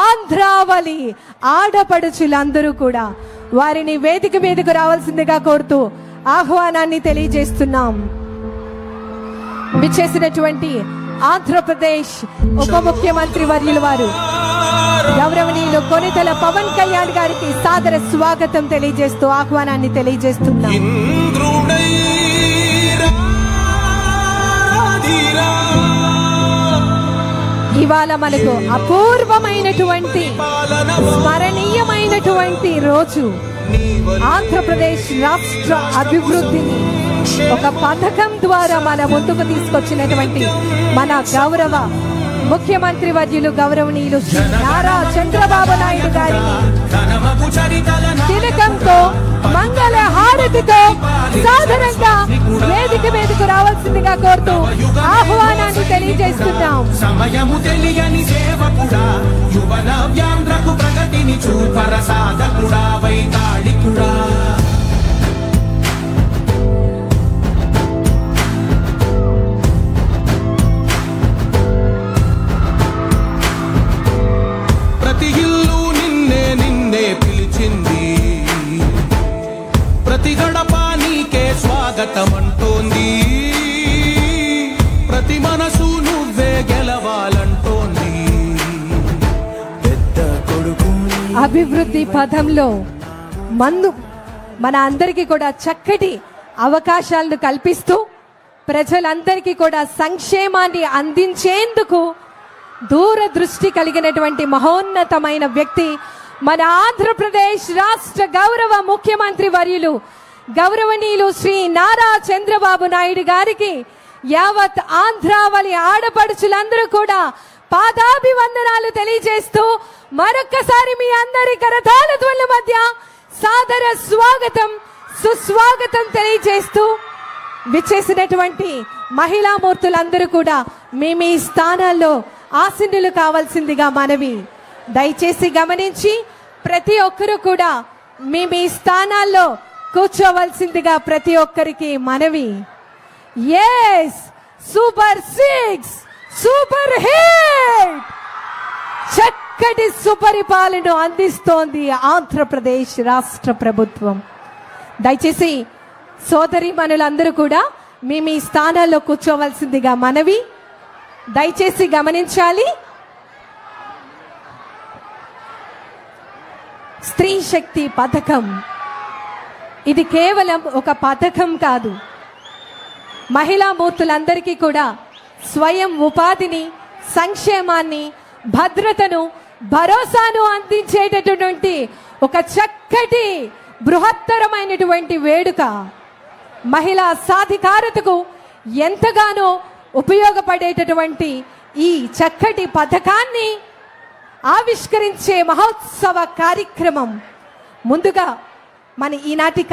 ఆంధ్రావళి ఆడపడుచులందరూ కూడా వారిని వేదిక మీదకు రావాల్సిందిగా కోరుతూ ఆహ్వానాన్ని తెలియజేస్తున్నాం. విచ్చేసినటువంటి ఆంధ్రప్రదేశ్ ఉప ముఖ్యమంత్రి వర్యుల వారు గౌరవనీయులు కొనిదెల పవన్ కళ్యాణ్ గారికి సాదర స్వాగతం తెలియజేస్తూ ఆహ్వానాన్ని తెలియజేస్తున్నాం. ఇవాళ మనకు అపూర్వమైనటువంటి స్మరణీయమైనటువంటి రోజు. ఆంధ్రప్రదేశ్ రాష్ట్ర అభివృద్ధిని ఒక పథకం ద్వారా మన ముందుకు తీసుకొచ్చినటువంటి మన గౌరవ ముఖ్యమంత్రి వర్యులు గౌరవనీయులు శ్రీ నారా చంద్రబాబు నాయుడు గారిని తిలకంతో మంగళ హారతితో సాధారణంగా వేదిక మీదకు రావాల్సిందిగా కోరుతూ ఆహ్వానాన్ని తెలియజేస్తున్నాం. సమయము తెలియని సేవకుడా, యువన వ్యాంధ్రకు ప్రగతిని చూపర సాధకుడా, వైతాళికుడా. ప్రతి ఇల్లు నిన్నే నిన్నే పిలిచింది, ప్రతి గడప నీకే స్వాగతం అంటోంది, ప్రతి మనసు నువ్వే గెలవాలంటోంది. పెద్ద కొడుకు అభివృద్ధి పథంలో మన అందరికీ కూడా చక్కటి అవకాశాలను కల్పిస్తూ ప్రజలందరికీ కూడా సంక్షేమాన్ని అందించేందుకు దూరదృష్టి కలిగినటువంటి మహోన్నతమైన వ్యక్తి మన ఆంధ్రప్రదేశ్ రాష్ట్ర గౌరవ ముఖ్యమంత్రి వర్యులు గౌరవనీయులు శ్రీ నారా చంద్రబాబు నాయుడు గారికి యావత్ ఆంధ్రావళి ఆడపడుచులందరూ కూడా పాదాభివందనాలు తెలియజేస్తూ మరొక్కసారి మీ అందరి కరతాళ ధ్వనుల మధ్య సాదర స్వాగతం సుస్వాగతం తెలియజేస్తూ విచ్చేసినటువంటి మహిళా మూర్తులందరూ కూడా మీ స్థానాల్లో ఆసీనులు కావాల్సిందిగా మనవి. దయచేసి గమనించి ప్రతి ఒక్కరూ కూడా మీ స్థానాల్లో కూర్చోవలసిందిగా ప్రతి ఒక్కరికి మనవి. yes సూపర్ 6 సూపర్ హిట్ చక్కటి సుపరిపాలన అందిస్తోంది ఆంధ్రప్రదేశ్ రాష్ట్ర ప్రభుత్వం. దయచేసి సోదరి మనులందరూ కూడా మీ స్థానాల్లో కూర్చోవలసిందిగా మనవి. దయచేసి గమనించాలి. స్త్రీ శక్తి పథకం ఇది కేవలం ఒక పథకం కాదు. మహిళా మూర్తులందరికీ కూడా స్వయం ఉపాధిని, సంక్షేమాన్ని, భద్రతను, భరోసాను అందించేటటువంటి ఒక చక్కటి బృహత్తరమైనటువంటి వేడుక. మహిళా సాధికారతకు ఎంతగానో ఉపయోగపడేటటువంటి ఈ చక్కటి పథకాన్ని ఆవిష్కరించే మహోత్సవ కార్యక్రమం ముందుగా మన ఈనాటి